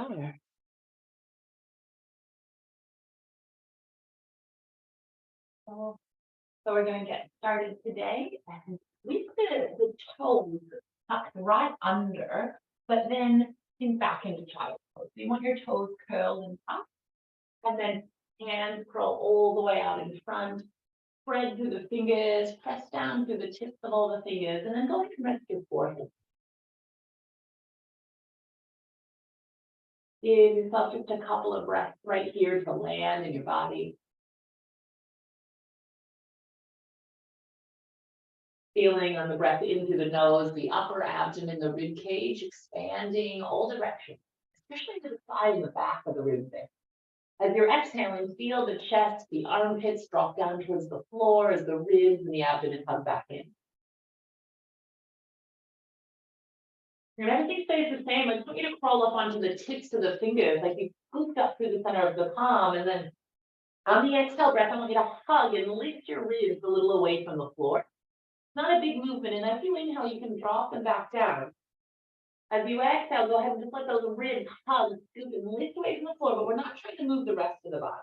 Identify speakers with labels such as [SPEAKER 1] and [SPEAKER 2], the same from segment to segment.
[SPEAKER 1] better. So, so we're going to get started today and leave the toes tucked right under, but then sink back into child pose. So you want your toes curled and up, and then hands curl all the way out in front, spread through the fingers, press down through the tips of all the fingers, and then go ahead and rest your forehead. Give yourself just a couple of breaths right here to land in your body. Feeling on the breath in through the nose, the upper abdomen, the rib cage expanding all directions, especially to the side and the back of the rib there. As you're exhaling, feel the chest, the armpits drop down towards the floor as the ribs and the abdomen come back in. And everything stays the same. I want you to crawl up onto the tips of the fingers, like you scooped up through the center of the palm, and then on the exhale breath, I want you to hug and lift your ribs a little away from the floor. Not a big movement, and as you inhale, you can drop them back down. As you exhale, go ahead and just let those ribs hug, scoop, and lift away from the floor, but we're not trying to move the rest of the body.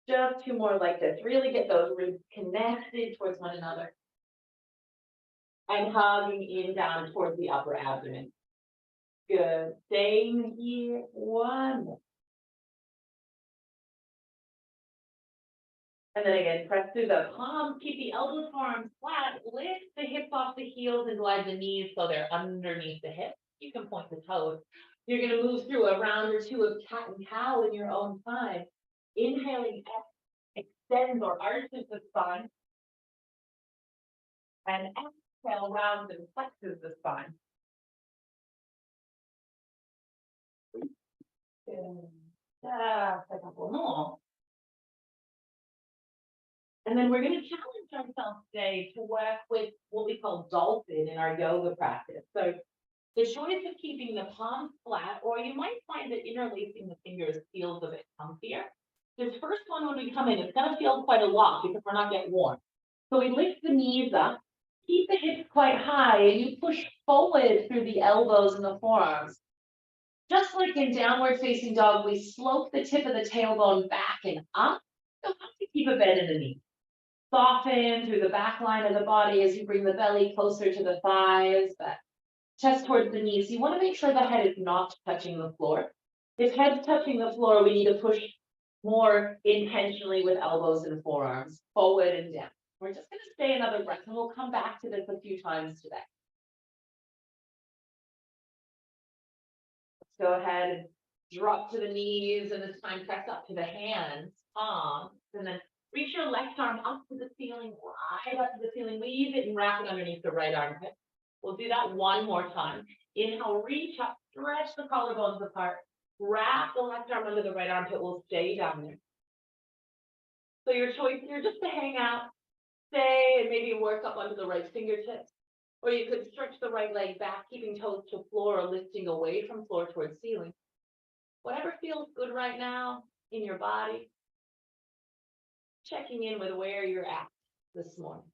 [SPEAKER 1] Just two more like this. Really get those ribs connected towards one another. And hugging in down towards the upper abdomen. Good. Staying here. One more. And then again, press through the palms, keep the elbows, forearms flat, lift the hips off the heels and glide the knees so they're underneath the hips. You can point the toes. You're going to move through a round or two of cat and cow in your own time. Inhaling, extends or arches the spine. And exhale, rounds and flexes the spine. Just a couple more. And then we're going to challenge ourselves today to work with what we call dolphin in our yoga practice. So the choice of keeping the palms flat, or you might find that interlacing the fingers feels a bit comfier. This first one, when we come in, it's going to feel quite a lot because we're not yet warm. So we lift the knees up, keep the hips quite high, and you push forward through the elbows and the forearms. Just like in downward facing dog, we slope the tip of the tailbone back and up. You'll have to keep a bend in the knee. Soften through the back line of the body as you bring the belly closer to the thighs, but chest towards the knees. You want to make sure the head is not touching the floor. If head's touching the floor, we need to push more intentionally with elbows and forearms, forward and down. We're just going to stay another breath, and we'll come back to this a few times today. Let's go ahead and drop to the knees, and this time press up to the hands, palms, and then reach your left arm up to the ceiling, right up to the ceiling. Leave it and wrap it underneath the right armpit. We'll do that one more time. Inhale, reach up, stretch the collarbones apart. Wrap the left arm under the right armpit. We'll stay down there. So your choice here, just to hang out, stay, and maybe work up under the right fingertips. Or you could stretch the right leg back, keeping toes to floor or lifting away from floor towards ceiling. Whatever feels good right now in your body. Checking in with where you're at this morning.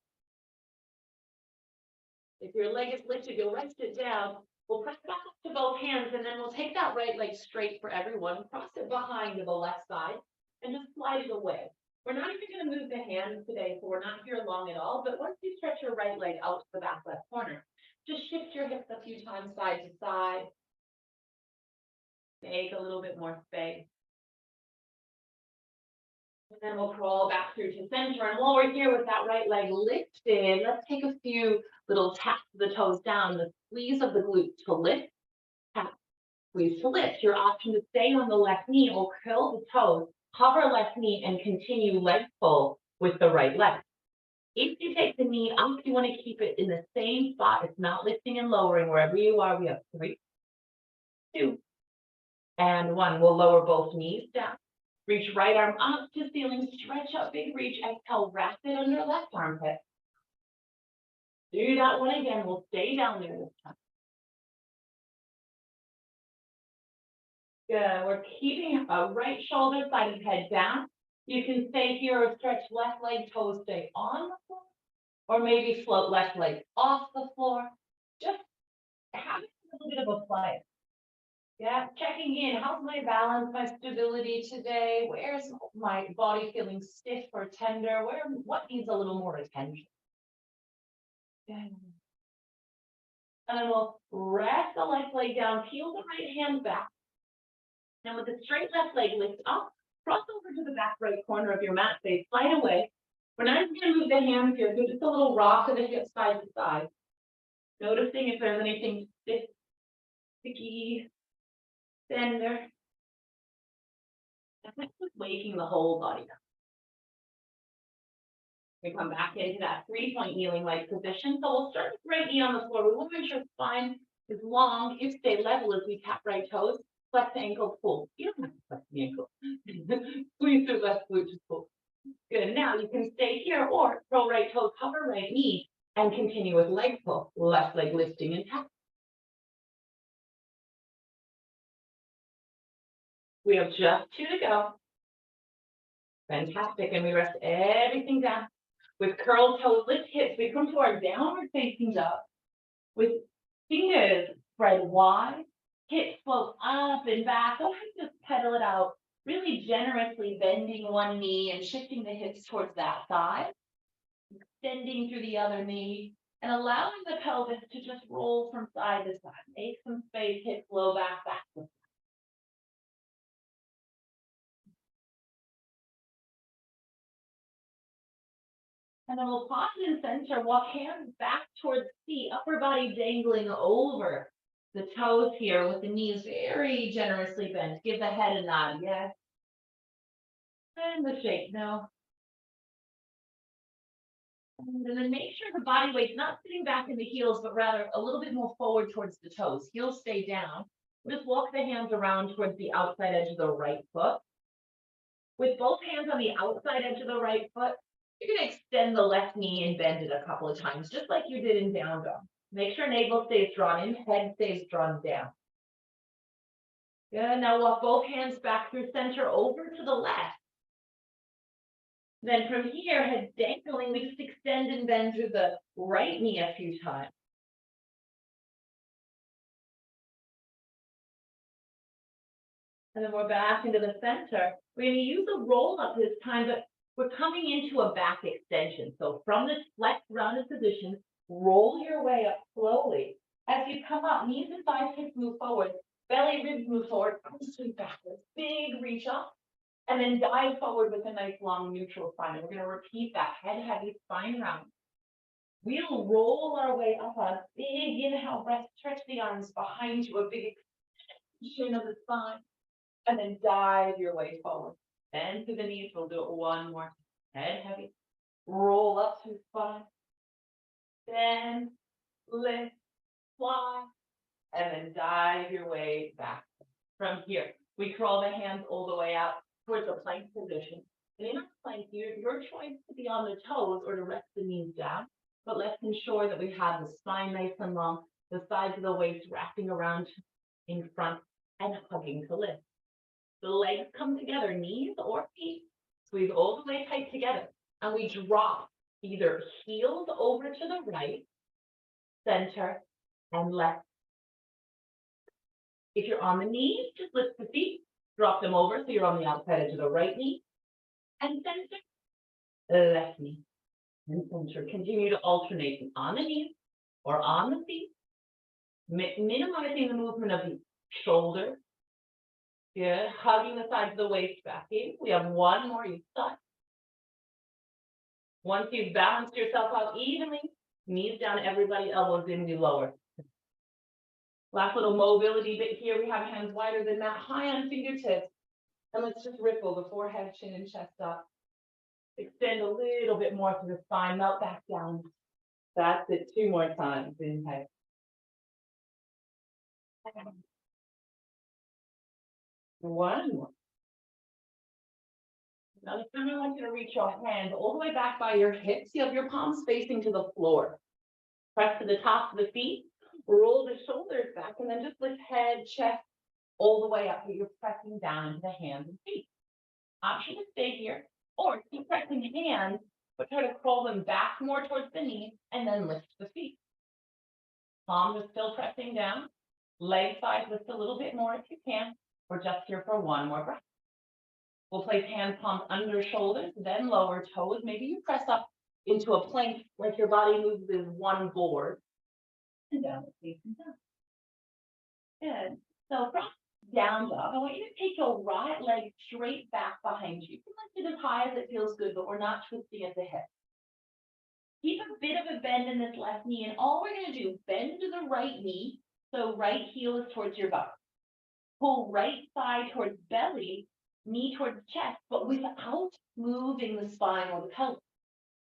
[SPEAKER 1] If your leg is lifted, you'll rest it down. We'll press back up to both hands, and then we'll take that right leg straight for everyone, cross it behind to the left side, and just slide it away. We're not even going to move the hands today, so we're not here long at all, but once you stretch your right leg out to the back left corner, just shift your hips a few times side to side. Make a little bit more space. And then we'll crawl back through to center. And while we're here with that right leg lifted, let's take a few little taps of the toes down, the squeeze of the glute to lift, tap, squeeze to lift. Your option to stay on the left knee or curl the toes, hover left knee, and continue leg pull with the right leg. If you take the knee up, you want to keep it in the same spot. It's not lifting and lowering. Wherever you are, we have 3, 2, and 1. We'll lower both knees down. Reach right arm up to ceiling, stretch up, big reach, exhale, wrap it under left armpit. Do that one again, we'll stay down there this time. Good, we're keeping a right shoulder, side of head down. You can stay here or stretch left leg, toes stay on the floor, or maybe float left leg off the floor. Just have a little bit of a play. Yeah, checking in. How's my balance, my stability today? Where's my body feeling stiff or tender? What needs a little more attention? Yeah. And then we'll rest the left leg down, peel the right hand back. And with the straight left leg, lift up, cross over to the back right corner of your mat space, slide away. We're not even going to move the hands here, so just a little rock of the hips side to side. Noticing if there's anything stiff, sticky, tender. And that's just waking the whole body up. We come back into that 3-point kneeling like position. So we'll start with right knee on the floor. We want to make sure spine is long. You stay level as we tap right toes. Flex the ankle, pull. You don't have to flex the ankle. Squeeze through left glute, just pull. Good. Now you can stay here or throw right toe, cover right knee, and continue with leg pull. Left leg lifting and tap. We have just 2 to go. Fantastic. And we rest everything down. With curled toes, lift hips. We come to our downward facing dog. With fingers spread wide, hips float up and back. Go ahead and just pedal it out. Really generously bending one knee and shifting the hips towards that side. Extending through the other knee. And allowing the pelvis to just roll from side to side. Make some space, hips low back, back. And then we'll pause in center, walk hands back towards feet, upper body dangling over the toes here with the knees very generously bent. Give the head a nod, yes. And the shake, no. And then make sure the body weight's not sitting back in the heels, but rather a little bit more forward towards the toes. Heels stay down. Just walk the hands around towards the outside edge of the right foot. With both hands on the outside edge of the right foot, you're going to extend the left knee and bend it a couple of times, just like you did in down dog. Make sure navel stays drawn in, head stays drawn down. Good. Now walk both hands back through center over to the left. Then from here, head dangling, we just extend and bend through the right knee a few times. And then we're back into the center. We're going to use a roll up this time, but we're coming into a back extension. So from this flex rounded position, roll your way up slowly. As you come up, knees and thighs hips move forward, belly ribs move forward, arms sweep backwards, big reach up, and then dive forward with a nice long neutral spine. And we're going to repeat that, head heavy, spine round. We'll roll our way up a big inhale breath, stretch the arms behind you, a big extension of the spine, and then dive your way forward. Bend to the knees, we'll do it one more. Head heavy, roll up to spine, bend, lift, fly, and then dive your way back. From here, we crawl the hands all the way out towards a plank position. And in a plank, your choice to be on the toes or to rest the knees down, but let's ensure that we have the spine nice and long, the sides of the waist wrapping around in front and hugging to lift. The legs come together, knees or feet, squeeze all the way tight together, and we drop either heels over to the right, center, and left. If you're on the knees, just lift the feet, drop them over so you're on the outside edge of the right knee, and center, left knee, and center. Continue to alternate on the knees or on the feet, minimizing the movement of the shoulders. Good. Hugging the sides of the waist back in. We have one more each side. Once you've balanced yourself out evenly, knees down, everybody, elbows in, we lower. Last little mobility bit here. We have hands wider than that, high on fingertips. And let's just ripple the forehead, chin, and chest up. Extend a little bit more to the spine, melt back down. That's it. 2 more times. Inhale. One more. Now this time I want you to reach your hands all the way back by your hips. You have your palms facing to the floor. Press to the tops of the feet. Roll the shoulders back and then just lift head, chest all the way up. You're pressing down into the hands and feet. Option to stay here or keep pressing hands, but try to crawl them back more towards the knees and then lift the feet. Palms are still pressing down. Leg side, lift a little bit more if you can. We're just here for one more breath. We'll place hands palms under shoulders, then lower toes. Maybe you press up into a plank like your body moves as one board. And down, facing down. Good. So from down dog, I want you to take your right leg straight back behind you. You can lift it as high as it feels good, but we're not twisting at the hip. Keep a bit of a bend in this left knee, and all we're going to do, bend to the right knee, so right heel is towards your butt. Pull right thigh towards belly, knee towards chest, but without moving the spine or the pelvis.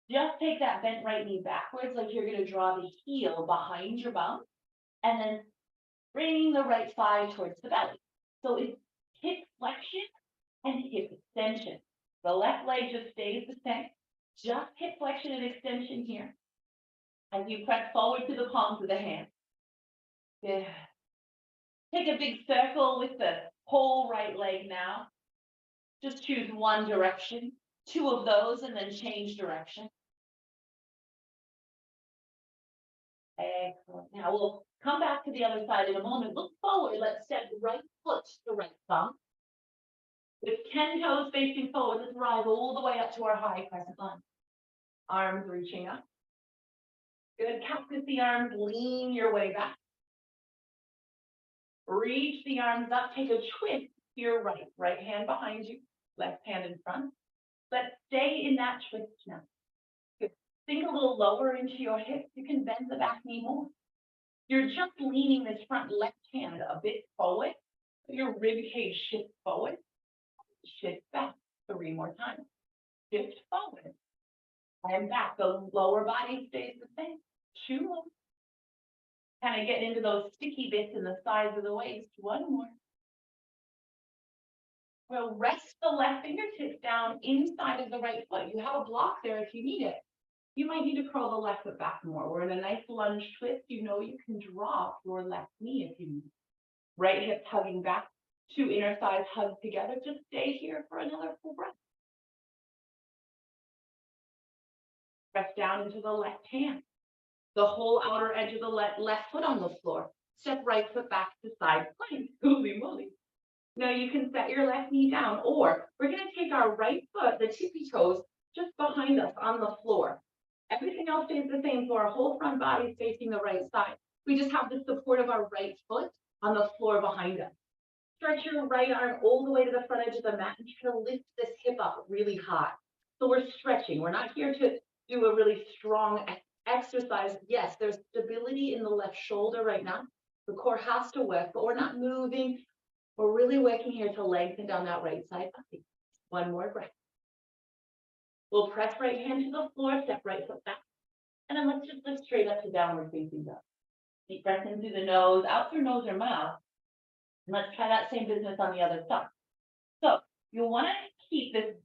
[SPEAKER 1] Just take that bent right knee backwards, like you're going to draw the heel behind your bum, and then bring the right thigh towards the belly. So it's hip flexion and hip extension. The left leg just stays the same. Just hip flexion and extension here. As you press forward to the palms of the hands. Yeah. Take a big circle with the whole right leg now. Just choose one direction, two of those, and then change direction. Excellent. Now we'll come back to the other side in a moment. Look forward. Let's step right foot to right thumb. With 10 toes facing forward, let's rise all the way up to our high crescent lunge. Arms reaching up. Good. Cactus the arms, lean your way back. Reach the arms up, take a twist to your right. Right hand behind you, left hand in front. Let's stay in that twist now. Good. Sink a little lower into your hips. You can bend the back knee more. You're just leaning this front left hand a bit forward. Your rib cage shifts forward. Shift back 3 more times. Shift forward. And back. The lower body stays the same. 2 more. Kind of getting into those sticky bits in the sides of the waist. 1 more. We'll rest the left fingertips down inside of the right foot. You have a block there if you need it. You might need to curl the left foot back more. We're in a nice lunge twist. You know you can drop your left knee if you need. Right hip hugging back. 2 inner thighs hugged together. Just stay here for another full breath. Press down into the left hand. The whole outer edge of the left foot on the floor. Step right foot back to side plank. Holy moly. Now you can set your left knee down, or we're going to take our right foot, the tippy toes, just behind us on the floor. Everything else stays the same, so our whole front body is facing the right side. We just have the support of our right foot on the floor behind us. Stretch your right arm all the way to the front edge of the mat and try to lift this hip up really high. So we're stretching. We're not here to do a really strong exercise. Yes, there's stability in the left shoulder right now. The core has to work, but we're not moving. We're really working here to lengthen down that right side body. 1 more breath. We'll press right hand to the floor, step right foot back. And then let's just lift straight up to downward facing dog. Deep breath in through the nose, out through nose or mouth. And let's try that same business on the other side. So you'll want to keep this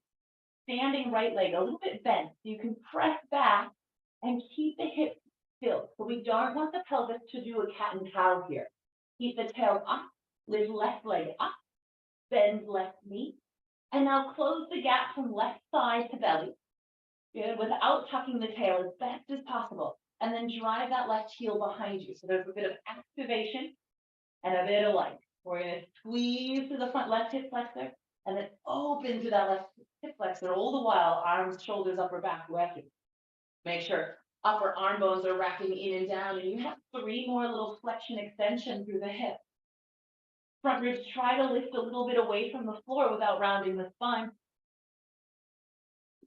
[SPEAKER 1] standing right leg a little bit bent. So you can press back and keep the hips still. So we don't want the pelvis to do a cat and cow here. Keep the tail up, lift left leg up, bend left knee. And now close the gap from left side to belly. Good, without tucking the tail as best as possible. And then drive that left heel behind you. So there's a bit of activation and a bit of light. We're going to squeeze to the front left hip flexor and then open to that left hip flexor. All the while, arms, shoulders, upper back working. Make sure upper arm bones are wrapping in and down. And you have 3 more little flexion extension through the hip. Front ribs try to lift a little bit away from the floor without rounding the spine.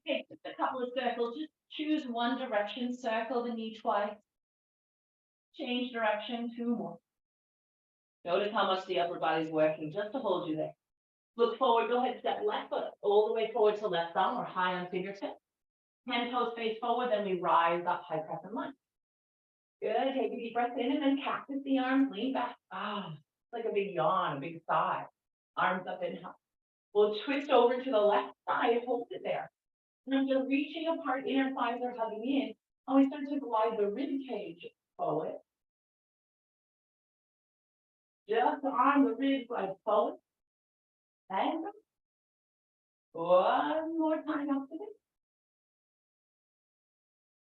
[SPEAKER 1] Okay, just a couple of circles. Just choose one direction. Circle the knee twice. Change direction. 2 more. Notice how much the upper body's working just to hold you there. Look forward. Go ahead, step left foot all the way forward to left thumb or high on fingertips. 10 toes face forward, then we rise up, high crescent lunge. Good. Take a deep breath in and then cactus the arms, lean back. It's like a big yawn, a big sigh. Arms up and up. We'll twist over to the left side, hold it there. And as you're reaching apart, inner thighs are hugging in, and we start to glide the rib cage forward. Just on the rib glide forward. And 1 more time up to this.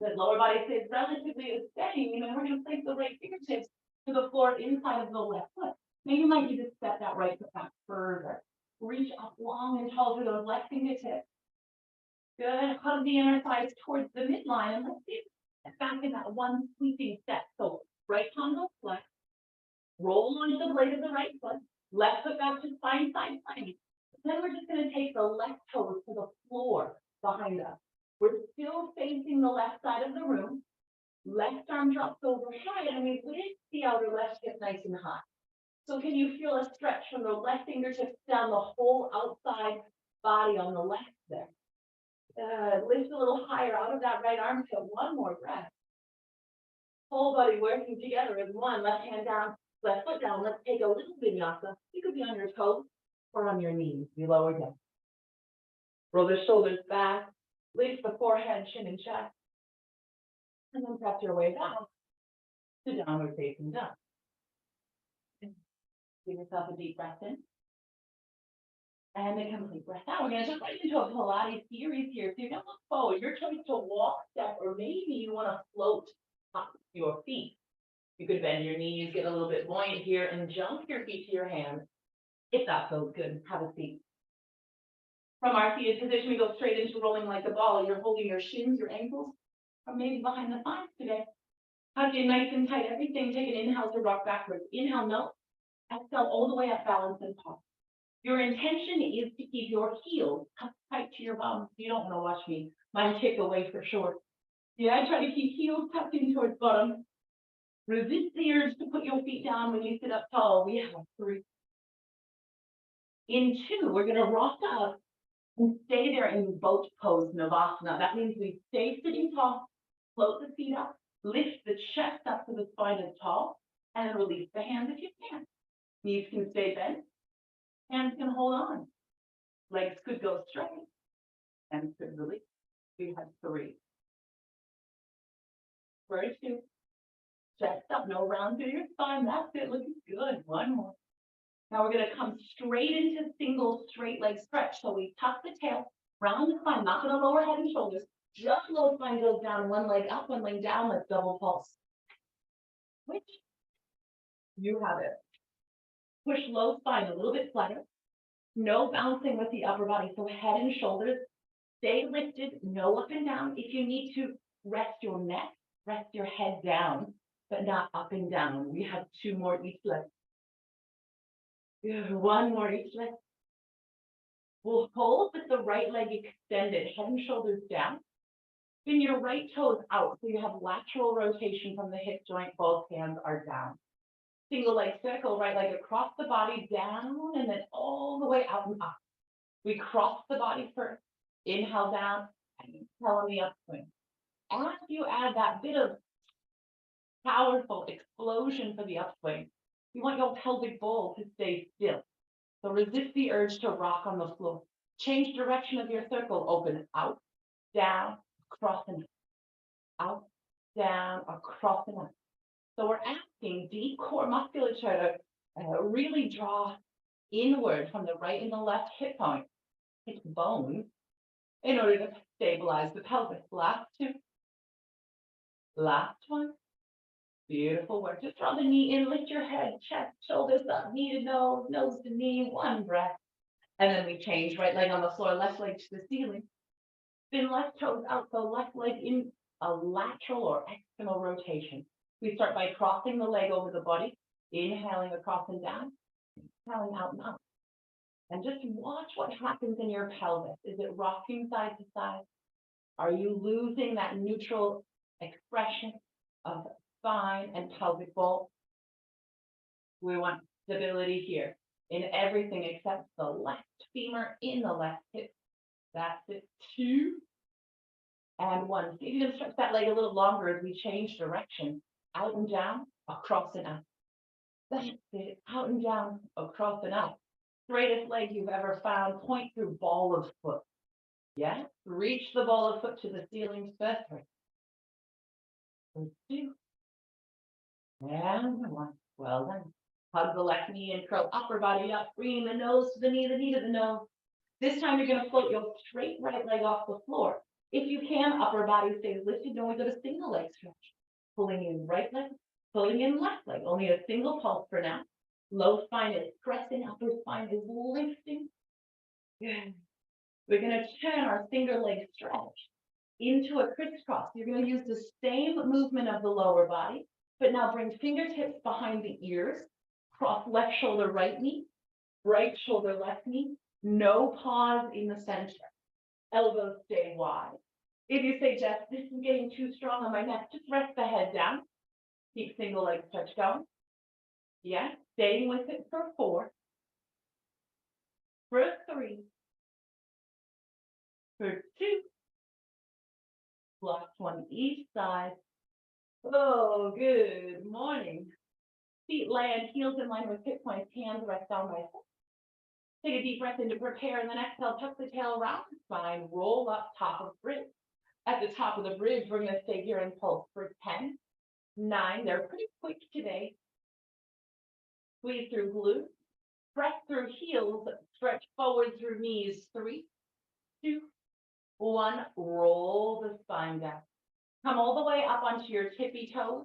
[SPEAKER 1] The lower body stays relatively the same, and we're going to place the right fingertips to the floor inside of the left foot. Now you might need to step that right foot back further. Reach up long and tall through those left fingertips. Good. Hug the inner thighs towards the midline, and let's see back in that one sweeping step. So right palm goes flex. Roll onto the blade of the right foot. Left foot back to spine, side, side. Then we're just going to take the left toes to the floor behind us. We're still facing the left side of the room. Left arm drops overhead, and we lift the outer left hip nice and high. So can you feel a stretch from the left fingertips down the whole outside body on the left there? Lift a little higher out of that right armpit. One more breath. Whole body working together as one. Left hand down, left foot down. Let's take a little vinyasa. You could be on your toes or on your knees. Be lower down. Roll the shoulders back. Lift the forehead, chin, and chest. And then press your way down to downward facing dog. Give yourself a deep breath in. And a complete breath out. We're going to jump right into a Pilates series here. So you're going to look forward. Your choice to walk, step, or maybe you want to float up your feet. You could bend your knees, get a little bit buoyant here, and jump your feet to your hands. If that feels good, have a seat. From our seated position, we go straight into rolling like a ball. You're holding your shins, your ankles, or maybe behind the thighs today. Hug in nice and tight. Everything. Take an inhale to rock backwards. Inhale, no. Exhale all the way up, balance and pause. Your intention is to keep your heels tucked tight to your bum. You don't want to watch me. Mine kick away for sure. Yeah, I try to keep heels tucked in towards bottom. Resist the urge to put your feet down when you sit up tall. We have 3. In 2, we're going to rock up and stay there in boat pose, Navasana. That means we stay sitting tall, float the feet up, lift the chest up to the spine is tall, and then release the hands if you can. Knees can stay bent. Hands can hold on. Legs could go straight. Hands could release. We have 3. First 2. Chest up, no round through your spine. That's it. Looking good. One more. Now we're going to come straight into single straight leg stretch. So we tuck the tail, round the spine, not going to lower head and shoulders. Just low spine goes down, one leg up, one leg down. Let's double pulse. Switch. You have it. Push low spine a little bit flatter. No bouncing with the upper body. So head and shoulders stay lifted, no up and down. If you need to rest your neck, rest your head down, but not up and down. We have 2 more each leg. 1 more each leg. We'll hold with the right leg extended, head and shoulders down. Spin your right toes out so you have lateral rotation from the hip joint. Both hands are down. Single leg circle, right leg across the body, down, and then all the way out and up. We cross the body first. Inhale down, and exhale on the upswing. As you add that bit of powerful explosion for the upswing, you want your pelvic bowl to stay still. So resist the urge to rock on the floor. Change direction of your circle. Open out, down, across and out, down, across and up. So we're asking deep core musculature to really draw inward from the right and the left hip point, hip bone, in order to stabilize the pelvis. Last 2. Last 1. Beautiful work. Just draw the knee in, lift your head, chest, shoulders up, knee to nose, nose to knee. 1 breath. And then we change. Right leg on the floor, left leg to the ceiling. Spin left toes out, so left leg in a lateral or external rotation. We start by crossing the leg over the body, inhaling across and down, exhaling out and up. And just watch what happens in your pelvis. Is it rocking side to side? Are you losing that neutral expression of spine and pelvic bowl? We want stability here in everything except the left femur in the left hip. That's it. 2 and 1. So you can stretch that leg a little longer as we change direction. Out and down, across and up. That's it. Out and down, across and up. Straightest leg you've ever found. Point through ball of foot. Yes. Reach the ball of foot to the ceiling first. 2 and 1. Well done. Hug the left knee and curl upper body up. Bringing the nose to the knee to the nose. This time you're going to float your straight right leg off the floor. If you can, upper body stays lifted. Then we go to single leg stretch. Pulling in right leg, Pulling in left leg, only a single pulse for now. Low spine is pressing, upper spine is lifting. Good. We're going to turn our finger leg stretch into a crisscross. You're going to use the same movement of the lower body, but now bring fingertips behind the ears. Cross left shoulder, right knee. Right shoulder, left knee. No pause in the center. Elbows stay wide. If you say, Jess, this is getting too strong on my neck, just rest the head down. Keep single leg stretch going. Yes, staying with it for 4. For 3. For 2. Blocks one each side. Oh, good morning. Feet land, heels in line with hip points, hands rest down by foot. Take a deep breath in to prepare, and then exhale, tuck the tail around the spine, roll up top of bridge. At the top of the bridge, we're going to stay here and pulse for 10, 9. They're pretty quick today. Squeeze through glutes, press through heels, stretch forward through knees. 3, 2, 1. Roll the spine down. Come all the way up onto your tippy toes.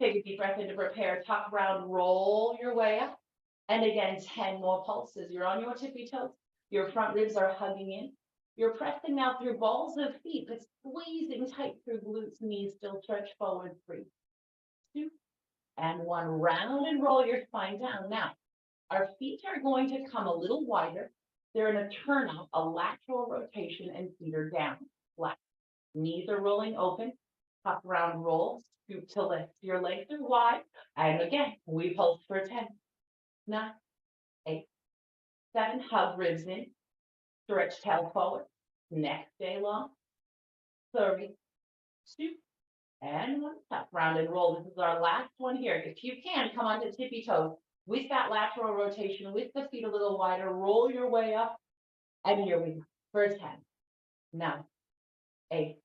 [SPEAKER 1] Take a deep breath in to prepare, tuck round, roll your way up. And again, 10 more pulses. You're on your tippy toes. Your front ribs are hugging in. You're pressing now through balls of feet, but squeezing tight through glutes, knees still stretch forward. 3, 2, and 1. Round and roll your spine down. Now, our feet are going to come a little wider. They're in a turn up, a lateral rotation, and feet are down, flat. Knees are rolling open. Tuck round, roll, scoop to lift. Your legs are wide. And again, we pulse for 10, 9, 8, 7. Hug ribs in. Stretch tail forward. Neck stay long. 3, 2, and 1. Tuck round and roll. This is our last one here. If you can, come onto tippy toes with that lateral rotation, with the feet a little wider. Roll your way up. And here we go. For 10, 9, 8,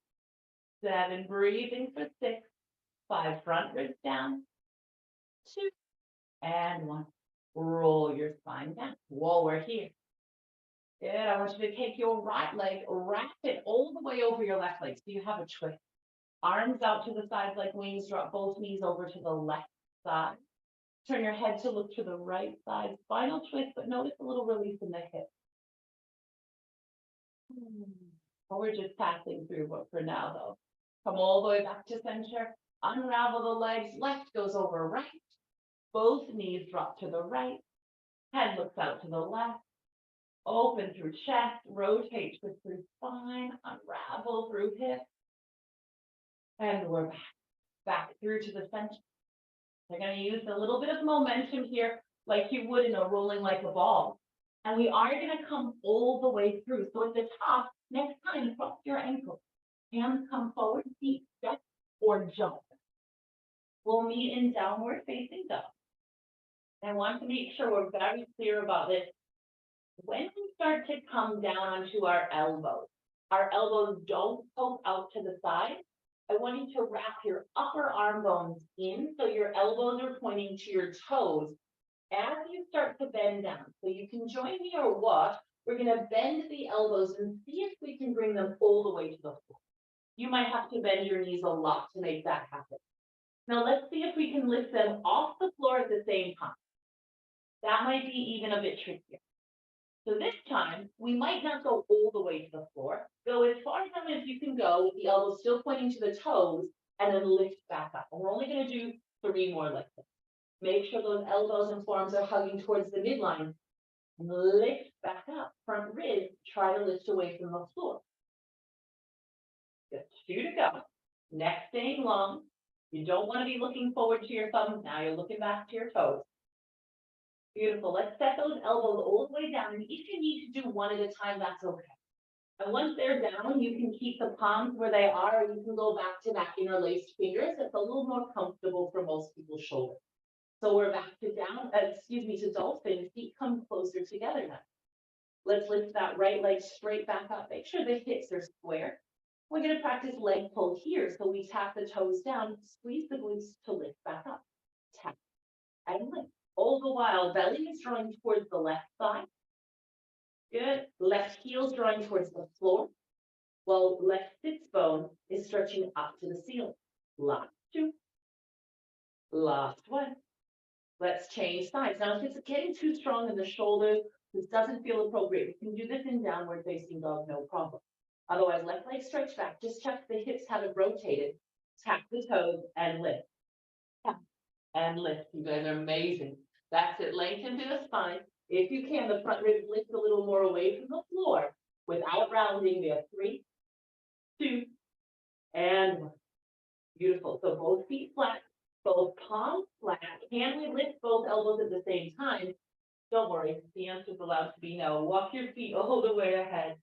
[SPEAKER 1] 7. Breathing for 6, 5. Front ribs down. 2, and 1. Roll your spine down. While we're here. Good. I want you to take your right leg, wrap it all the way over your left leg. So you have a twist. Arms out to the sides like wings. Drop both knees over to the left side. Turn your head to look to the right side. Final twist, but notice a little release in the hip. We're just passing through, but for now, though. Come all the way back to center. Unravel the legs. Left goes over right. Both knees drop to the right. Head looks out to the left. Open through chest. Rotate through spine. Unravel through hip. And we're back. Back through to the center. We're going to use a little bit of momentum here, like you would in a rolling like a ball. And we are going to come all the way through. So at the top, next time, cross your ankles. Hands come forward, feet step or jump. We'll meet in downward facing dog. I want to make sure we're very clear about this. When we start to come down onto our elbows don't poke out to the side. I want you to wrap your upper arm bones in so your elbows are pointing to your toes as you start to bend down. So you can join me or what. We're going to bend the elbows and see if we can bring them all the way to the floor. You might have to bend your knees a lot to make that happen. Now let's see if we can lift them off the floor at the same time. That might be even a bit trickier. So this time, we might not go all the way to the floor. Go as far down as you can go with the elbows still pointing to the toes and then lift back up. And we're only going to do 3 more lifts. Make sure those elbows and forearms are hugging towards the midline. Lift back up. Front ribs, try to lift away from the floor. Good. 2 to go. Neck staying long. You don't want to be looking forward to your thumbs now. You're looking back to your toes. Beautiful. Let's set those elbows all the way down. And if you need to do one at a time, that's okay. And once they're down, you can keep the palms where they are, or you can go back to that interlaced fingers. It's a little more comfortable for most people's shoulders. So we're back to to dolphin. Feet come closer together now. Let's lift that right leg straight back up. Make sure the hips are square. We're going to practice leg pull here. So we tap the toes down, squeeze the glutes to lift back up. Tap and lift. All the while, belly is drawing towards the left side. Good. Left heel drawing towards the floor, while left sits bone is stretching up to the ceiling. Last 2. Last one. Let's change sides. Now, if it's getting too strong in the shoulders, this doesn't feel appropriate. You can do this in downward facing dog, no problem. Otherwise, left leg stretch back. Just check the hips haven't rotated. Tap the toes and lift. Tap and lift. You guys are amazing. That's it. Lengthen through the spine. If you can, the front ribs lift a little more away from the floor without rounding. There. 3, 2, and 1. Beautiful. So both feet flat, both palms flat. Can we lift both elbows at the same time? Don't worry. The answer is allowed to be no. Walk your feet all the way ahead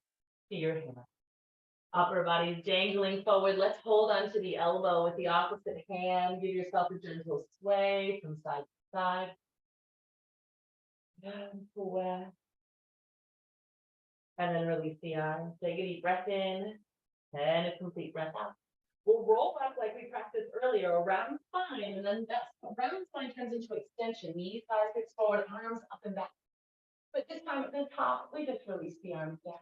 [SPEAKER 1] to your hand. Upper body's dangling forward. Let's hold on to the elbow with the opposite hand. Give yourself a gentle sway from side to side. Down to west. And then release the arms. Take a deep breath in and a complete breath out. We'll roll up like we practiced earlier, around spine, and then that round spine turns into extension. Knees, thighs, hips forward, arms up and back. But this time at the top, we just release the arms down.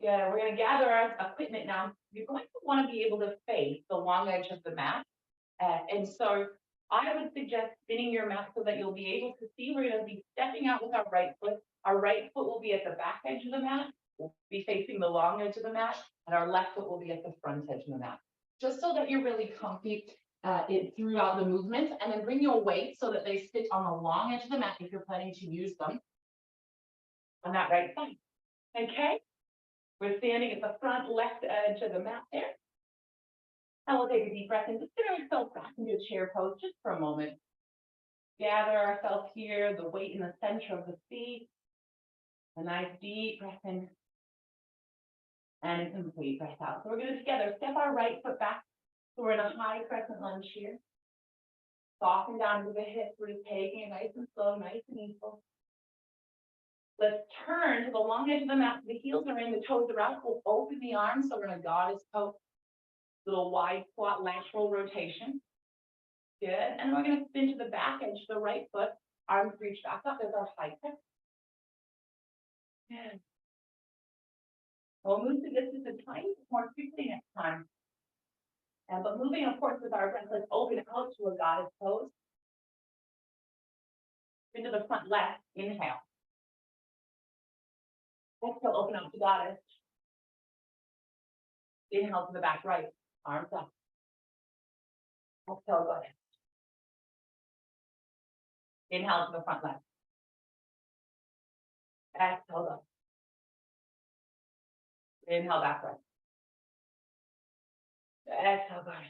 [SPEAKER 1] Yeah, we're going to gather our equipment now. You're going to want to be able to face the long edge of the mat. And so I would suggest spinning your mat so that you'll be able to see. We're going to be stepping out with our right foot. Our right foot will be at the back edge of the mat. We'll be facing the long edge of the mat, and our left foot will be at the front edge of the mat. Just so that you're really comfy throughout the movement, and then bring your weight so that they sit on the long edge of the mat if you're planning to use them on that right side. Okay? We're standing at the front left edge of the mat there. And we'll take a deep breath and just get ourselves back into a chair pose just for a moment. Gather ourselves here, the weight in the center of the feet. A nice deep breath in. And a complete breath out. So we're going to together step our right foot back. So we're in a high crescent lunge here. Soften down to the hips. We're just taking it nice and slow, nice and equal. Let's turn to the long edge of the mat. The heels are in, the toes are out. We'll open the arms. So we're in a goddess pose. Little wide squat lateral rotation. Good. And we're going to spin to the back edge, the right foot. Arms reach back up as our high kick. Good. We'll move to this just a tiny bit more quickly next time. But moving, of course, with our breath, let's open out to a goddess pose. Into the front left, inhale. Exhale, open out to goddess. Inhale to the back right, arms up. Exhale, goddess. Inhale to the front left. Exhale, up. Inhale, back right. Exhale, goddess.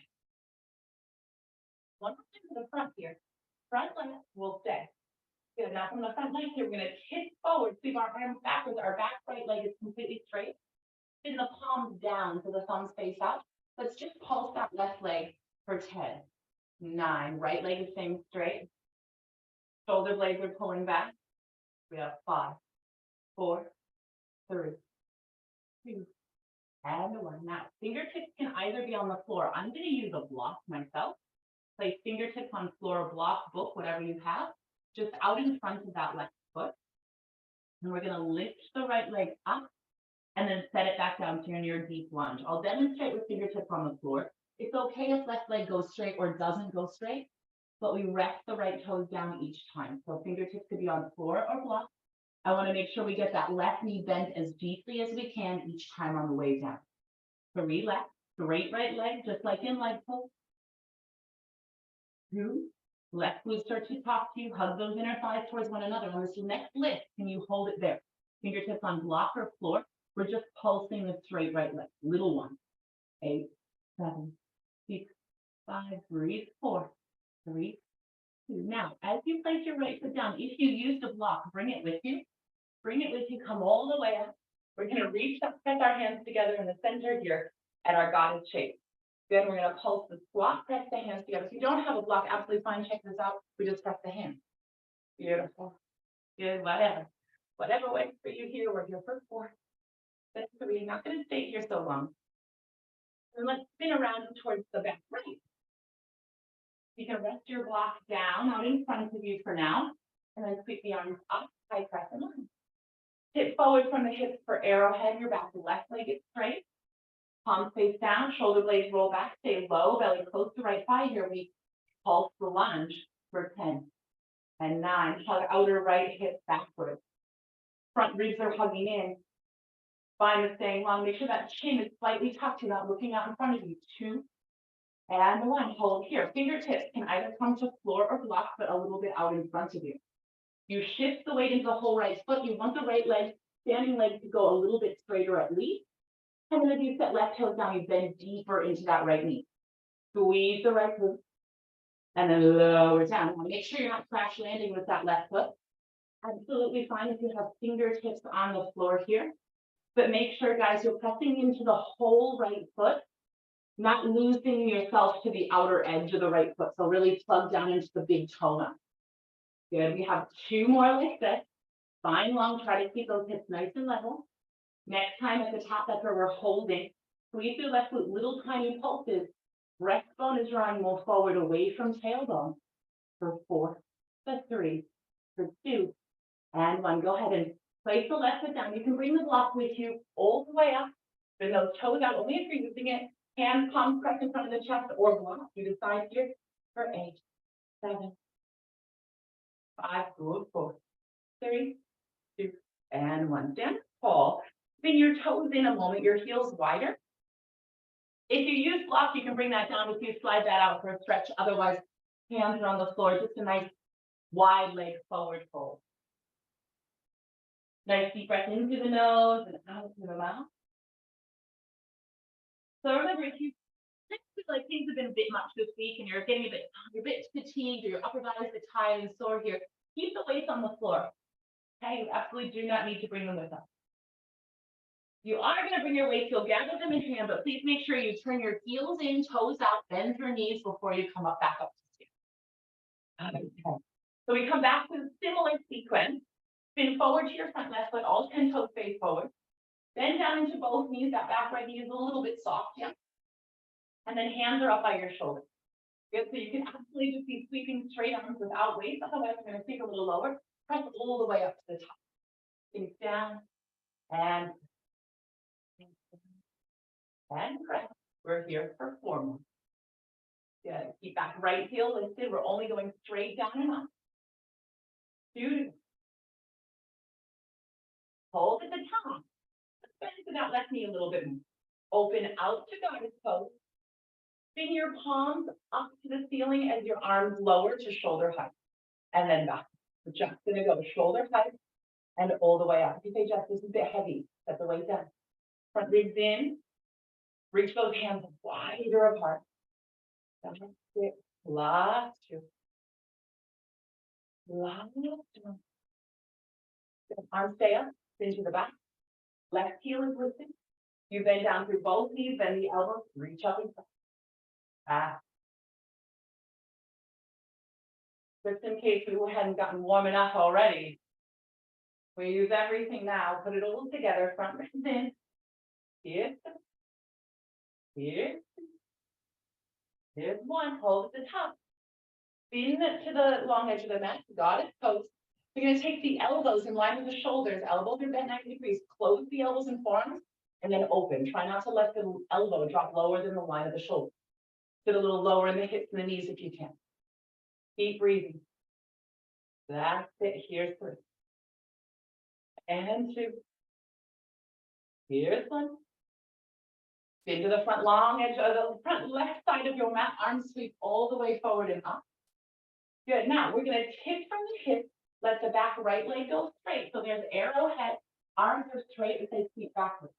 [SPEAKER 1] One more time to the front here. Front left will stay. Good. Now from the front leg here, we're going to tip forward, sweep our arms backwards. Our back right leg is completely straight. Spin the palms down so the thumbs face up. Let's just pulse that left leg for 10, 9. Right leg is staying straight. Shoulder blades are pulling back. We have 5, 4, 3, 2, and 1. Now, fingertips can either be on the floor. I'm going to use a block myself. Place fingertips on floor, block, book, whatever you have, just out in front of that left foot. And we're going to lift the right leg up and then set it back down to your near deep lunge. I'll demonstrate with fingertips on the floor. It's okay if left leg goes straight or doesn't go straight, but we rest the right toes down each time. So fingertips could be on floor or block. I want to make sure we get that left knee bent as deeply as we can each time on the way down. 3 left, straight right leg, just like in leg pull. 2, left glute start to talk to you, hug those inner thighs towards one another. On this next lift, can you hold it there? Fingertips on block or floor. We're just pulsing the straight right leg. Little one. 8, 7, 6, 5, breathe. 4, 3, 2. Now, as you place your right foot down, if you use the block, bring it with you. Bring it with you, come all the way up. We're going to reach up, press our hands together in the center here at our goddess shape. Then we're going to pulse the squat, press the hands together. If you don't have a block, absolutely fine. Check this out. We just press the hands. Beautiful. Good, whatever. Whatever works for you here. We're here for 4. That's 3. Not going to stay here so long. And let's spin around towards the back right. You can rest your block down out in front of you for now. And then sweep the arms up, high crescent lunge. Tip forward from the hips for arrowhead. Your back left leg is straight. Palms face down, shoulder blades roll back, stay low, belly close to right thigh. Here we Pulse the lunge for 10 and 9. Hug outer right hip backwards. Front ribs are hugging in. Spine is staying long. Make sure that chin is slightly tucked. You're not looking out in front of you. 2 and 1. Hold here. Fingertips can either come to floor or block, but a little bit out in front of you. You shift the weight into the whole right foot. You want the right leg, standing leg, to go a little bit straighter at least. And then as you set left toes down, you bend deeper into that right knee. Squeeze the right foot. And then lower down. Make sure you're not crash landing with that left foot. Absolutely fine if you have fingertips on the floor here. But make sure, guys, you're pressing into the whole right foot, not losing yourself to the outer edge of the right foot. So really plug down into the big toe now. Good. We have 2 more like this. Spine long. Try to keep those hips nice and level. Next time at the top, that's where we're holding. Squeeze your left foot, little tiny pulses. Breastbone is drawing more forward away from tailbone. For 4, for 3, for 2, and 1. Go ahead and place the left foot down. You can bring the block with you all the way up. Bring those toes out only if you're using it. Hands, palms pressed in front of the chest or block. You decide here for 8, 7, 5, good, 4, 3, 2, and 1. Stand tall. Spin your toes in a moment, your heels wider. If you use block, you can bring that down with you, slide that out for a stretch. Otherwise, hands are on the floor, just a nice wide leg forward fold. Nice deep breath into the nose and out through the mouth. So remember, if you feel like things have been a bit much this week and you're getting you're a bit fatigued or your upper body's a bit tired and sore here, keep the weights on the floor. Okay, you absolutely do not need to bring them with us. You are going to bring your weights, you'll gather them in hand, but please make sure you turn your heels in, toes out, bend your knees before you come up back up to stand. Okay. So we come back to a similar sequence. Spin forward to your front left foot, all 10 toes face forward. Bend down into both knees, that back right knee is a little bit soft, yeah. And then hands are up by your shoulders. Good, so you can absolutely just be sweeping straight arms without weights, otherwise you're going to take a little lower. Press all the way up to the top. Things down, and press. We're here for 4 more. Good, keep that right heel lifted. We're only going straight down and up. 2, hold at the top. Bend that left knee a little bit more. Open out to goddess pose. Spin your palms up to the ceiling as your arms lower to shoulder height. And then back. We're just going to go shoulder height and all the way up. If you say, Jess, this is a bit heavy, set the weight down. Front ribs in. Reach those hands wider apart. That's it. Last 2. Last 2. Arms stay up, spin to the back. Left heel is lifted. You bend down through both knees, bend the elbows, reach up and back. Just in case you hadn't gotten warm enough already, we use everything now. Put it all together. Front ribs in. Here. Here. Here's 1. Hold at the top. Spin to the long edge of the mat. Goddess pose. We're going to take the elbows in line with the shoulders. Elbows are bent 90 degrees. Close the elbows and forearms, and then open. Try not to let the elbow drop lower than the line of the shoulder. Sit a little lower in the hips and the knees if you can. Keep breathing. That's it. Here's 3. And 2. Here's 1. Spin to the front long edge of the front left side of your mat. Arms sweep all the way forward and up. Good. Now we're going to tip from the hip. Let the back right leg go straight. So there's arrowhead. Arms are straight as they sweep backwards.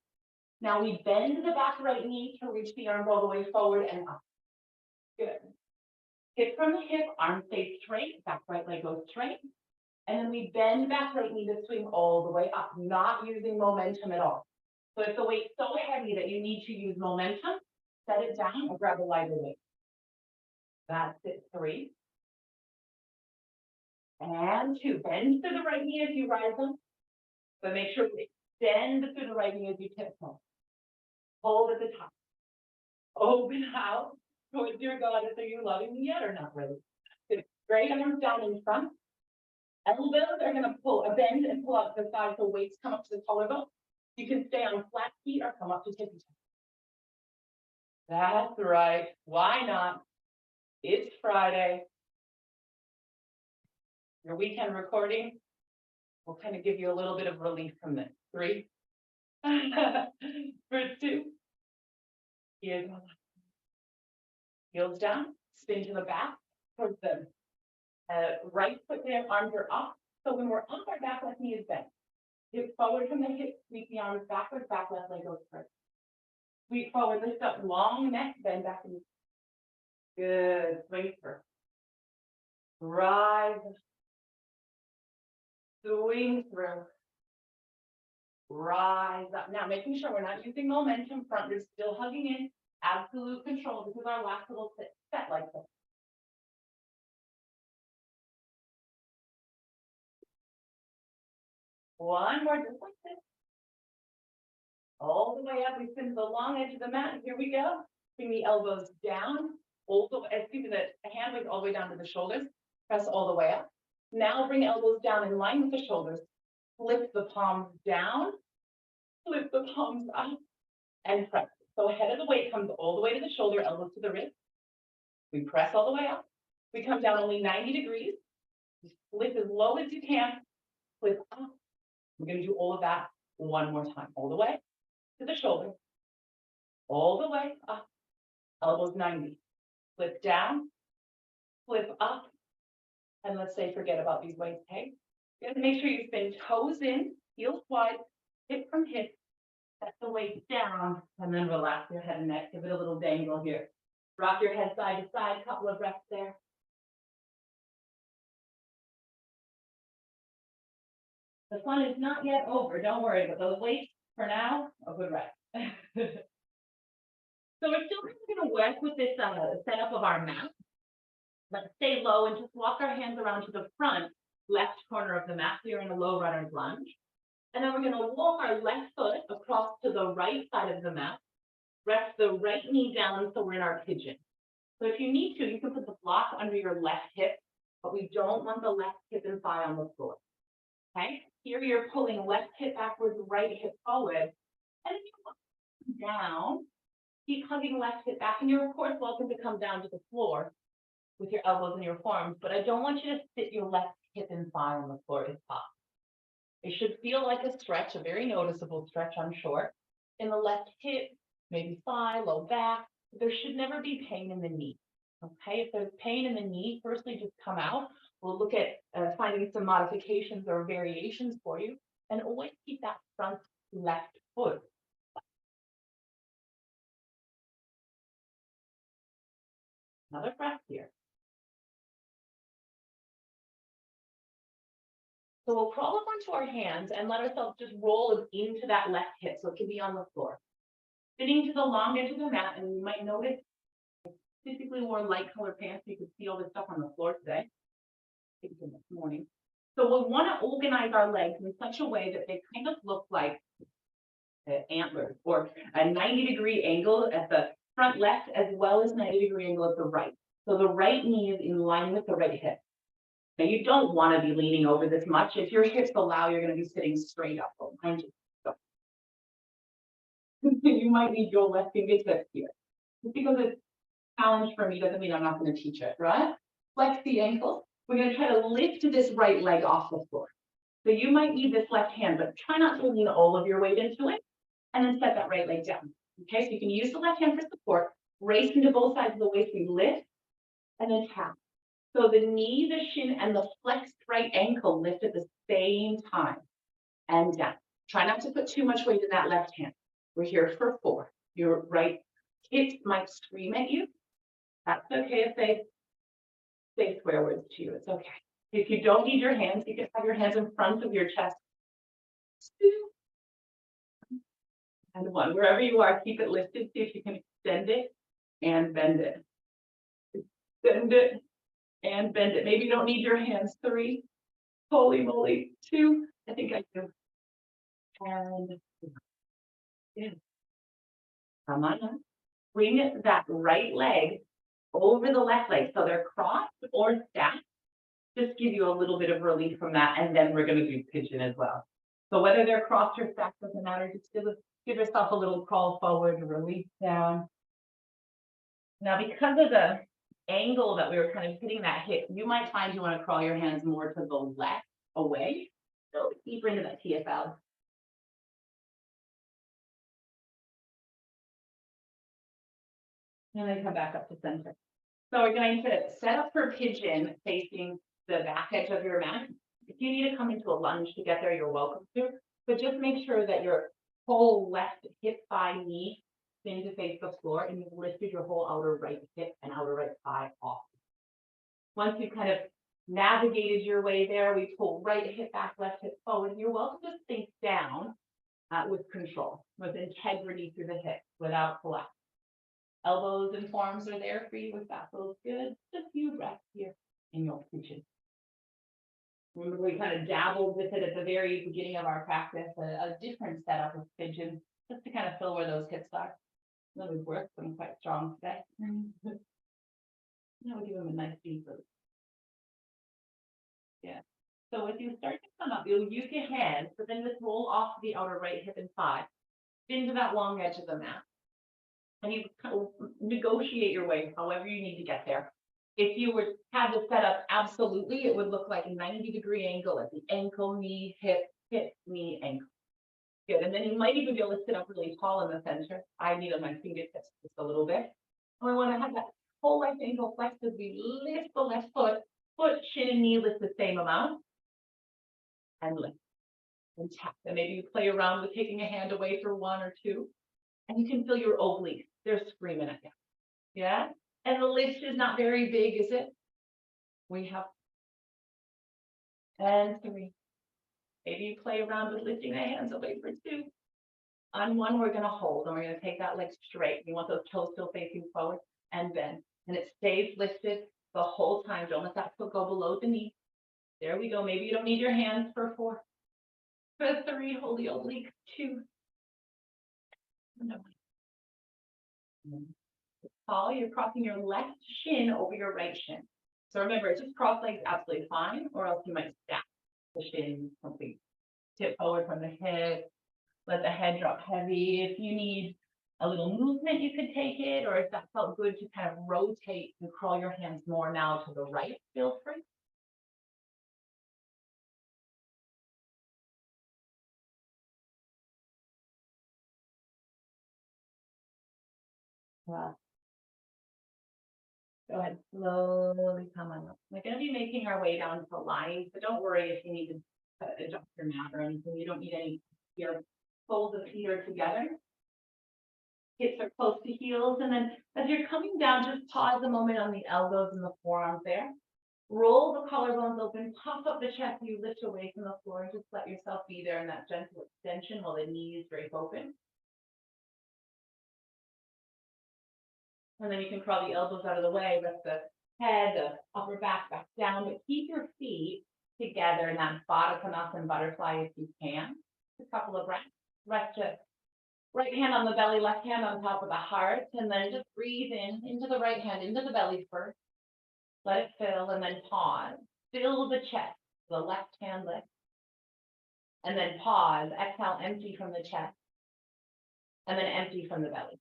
[SPEAKER 1] Now we bend the back right knee to reach the arm all the way forward and up. Good. Tip from the hip. Arms stay straight. Back right leg goes straight. And then we bend back right knee to swing all the way up, not using momentum at all. So if the weight's so heavy that you need to use momentum, set it down or grab a lighter weight. That's it. 3. And 2. Bend to the right knee as you rise them. But make sure you extend through the right knee as you tiptoe. Hold at the top. Open out towards your goddess. Are you loving me yet or not really? Good. Great arms down in front. Elbows are going to pull a bend and pull out to the side so weights come up to the collarbone. You can stay on flat feet or come up to tippy toe. That's right. Why not? It's Friday. Your weekend recording will kind of give you a little bit of relief from this. 3, for 2, here's heels down, spin to the back, towards the right foot there, arms are up. So when we're on our back, left knee is bent. Hip forward from the hip, sweep the arms backwards, back left leg goes first. Sweep forward, lift up, long neck, bend back and good, swing first. Rise, swing through. Rise up. Now making sure we're not using momentum front, you're still hugging in, absolute control. This is our last little set like this. One more, just like this. All the way up, we spin to the long edge of the mat, and here we go. Bring the elbows down, also as keeping the hand weight all the way down to the shoulders, press all the way up. Now bring elbows down in line with the shoulders. Flip the palms down, flip the palms up, and press. So head of the weight comes all the way to the shoulder, elbows to the wrist. We press all the way up. We come down only 90 degrees. Flip as low as you can, flip up. We're going to do all of that one more time, all the way to the shoulder, all the way up, elbows 90. Flip down, flip up, and let's say forget about these weights, okay? You have to make sure you spin toes in, heels wide, hip from hip, set the weight down, and then relax your head and neck. Give it a little dangle here. Rock your head side to side, couple of breaths there. The fun is not yet over, don't worry, but those weights for now, a good rest. So we're still going to work with this setup of our mat. Let's stay low and just walk our hands around to the front left corner of the mat. So you're in a low runner's lunge. And then we're going to walk our left foot across to the right side of the mat. Rest the right knee down so we're in our pigeon. So if you need to, you can put the block under your left hip, but we don't want the left hip and thigh on the floor. Okay? Here you're pulling left hip backwards, right hip forward. And if you look down, keep hugging left hip back, and you're of course welcome to come down to the floor with your elbows and your forearms, but I don't want you to sit your left hip and thigh on the floor if possible. It should feel like a stretch, a very noticeable stretch, I'm sure. In the left hip, maybe thigh, low back, there should never be pain in the knee. Okay, if there's pain in the knee, firstly, just come out. We'll look at finding some modifications or variations for you, and always keep that front left foot. Another breath here. So we'll crawl up onto our hands and let ourselves just roll into that left hip so it can be on the floor. Sitting to the long edge of the mat, and you might notice I typically wore light colored pants so you could see all this stuff on the floor today. This morning. So we'll want to organize our legs in such a way that they kind of look like antlers, or a 90-degree angle at the front left as well as 90-degree angle at the right. So the right knee is in line with the right hip. Now you don't want to be leaning over this much. If your hips allow, you're going to be sitting straight up. You might need your left fingertips here. Just because it's a challenge for me doesn't mean I'm not going to teach it, right? Flex the ankle. We're going to try to lift this right leg off the floor. So you might need this left hand, but try not to lean all of your weight into it, and then set that right leg down. Okay, so you can use the left hand for support, race into both sides of the waist, we lift, and then tap. So the knee, the shin, and the flexed right ankle lift at the same time, and down. Try not to put too much weight in that left hand. We're here for 4. Your right hip might scream at you. That's okay if they say swear words to you. It's okay. If you don't need your hands, you can have your hands in front of your chest. 2 and 1. Wherever you are, keep it lifted. See if you can extend it and bend it. Extend it and bend it. Maybe you don't need your hands. 3. Holy moly. 2. I think I do. And yeah. Come on up. Bring that right leg over the left leg. So they're crossed or stacked. Just give you a little bit of relief from that. And then we're going to do pigeon as well. So whether they're crossed or stacked doesn't matter. Just give yourself a little crawl forward and release down. Now, because of the angle that we were kind of hitting that hip, you might find you want to crawl your hands more to the left away. Go deeper into that TFL. And then come back up to center. So we're going to set up for pigeon facing the back edge of your mat. If you need to come into a lunge to get there, you're welcome to, but just make sure that your whole left hip, thigh, knee spin to face the floor, and you've lifted your whole outer right hip and outer right thigh off. Once you kind of navigated your way there, we pull right hip back, left hip forward. You're welcome to sink down with control, with integrity through the hip, without collapse. Elbows and forearms are there for you if that feels good. Just a few breaths here in your pigeon. Remember, we kind of dabbled with it at the very beginning of our practice, a different setup of pigeon, just to kind of feel where those hips are. Then we've worked them quite strong today. Now we give them a nice deep root. Yeah. So as you start to come up, you'll use your hands, but then just roll off the outer right hip and thigh into that long edge of the mat. And you negotiate your way however you need to get there. If you were had this set up, absolutely, it would look like a 90-degree angle at the ankle, knee, hip, knee, ankle. Good. And then you might even be able to sit up really tall in the center. I need on my fingertips just a little bit. And we want to have that whole left ankle flexed as we lift the left foot, shin and knee lift the same amount. And lift and tap. And maybe you play around with taking a hand away for one or two. And you can feel your obliques. They're screaming at you. Yeah? And the lift is not very big, is it? We have. And 3. Maybe you play around with lifting the hands away for 2. On 1, we're going to hold. And we're going to take that leg straight. You want those toes still facing forward. And bend. And it stays lifted the whole time. Don't let that foot go below the knee. There we go. Maybe you don't need your hands for 4. For 3, hold the oblique. 2. No. Paul, you're crossing your left shin over your right shin. So remember, just cross legs absolutely fine, or else you might stack the shin complete. Tip forward from the hip, let the head drop heavy. If you need a little movement, you could take it, or if that felt good to kind of rotate and crawl your hands more now to the right, feel free. Go ahead, slowly come on up. We're going to be making our way down to the line, so don't worry if you need to adjust your mat or anything. You don't need any here. Fold the feet are together. Hips are close to heels, and then as you're coming down, just pause a moment on the elbows and the forearms there. Roll the collarbones open, puff up the chest, you lift away from the floor, and just let yourself be there in that gentle extension while the knees drape open. And then you can crawl the elbows out of the way, rest the head, the upper back down, but keep your feet together in that Baddha Konasana butterfly if you can. A couple of breaths. Rest your right hand on the belly, left hand on top of the heart, and then just breathe in into the right hand, into the belly first. Let it fill, and then pause. Fill the chest, the left hand lift. And then pause, exhale, empty from the chest. And then empty from the belly.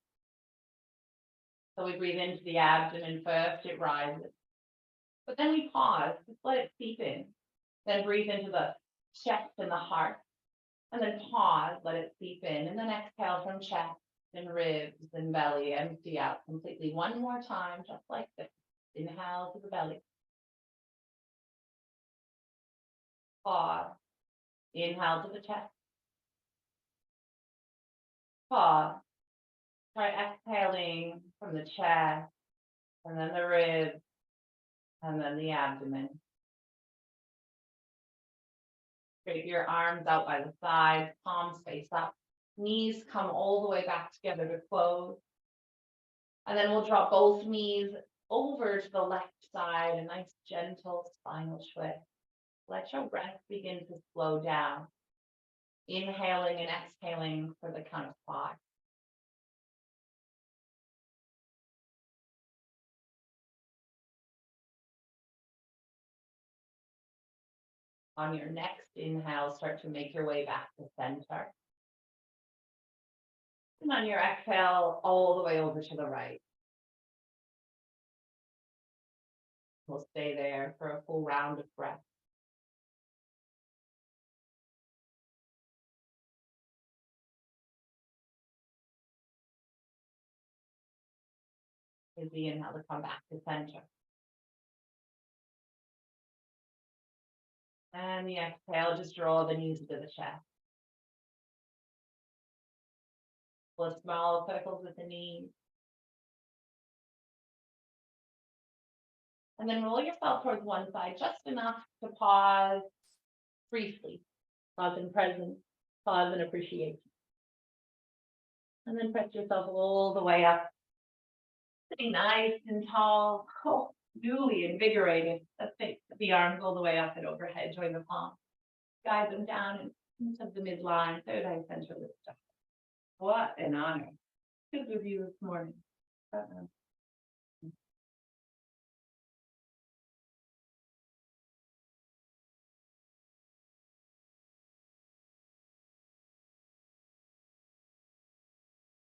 [SPEAKER 1] So we breathe into the abdomen first, it rises. But then we pause, just let it seep in. Then breathe into the chest and the heart. And then pause, let it seep in. And then exhale from chest and ribs and belly, empty out completely. One more time, just like this. Inhale to the belly. Pause. Inhale to the chest. Pause. Try exhaling from the chest, and then the ribs, and then the abdomen. Straighten your arms out by the sides, palms face up, knees come all the way back together to close. And then we'll drop both knees over to the left side, a nice gentle spinal twist. Let your breath begin to slow down. Inhaling and exhaling for the count of 5. On your next inhale, start to make your way back to center. And on your exhale, all the way over to the right. We'll stay there for a full round of breath. Is the inhale to come back to center. And the exhale, just draw the knees to the chest. Pull small circles with the knees. And then roll yourself towards one side, just enough to pause briefly. Pause in presence, pause in appreciation. And then press yourself all the way up. Sitting nice and tall, newly invigorated. Let's take the arms all the way up and overhead, join the palms. Guide them down into the midline, third eye center lift up. What an honor. Good with you this morning.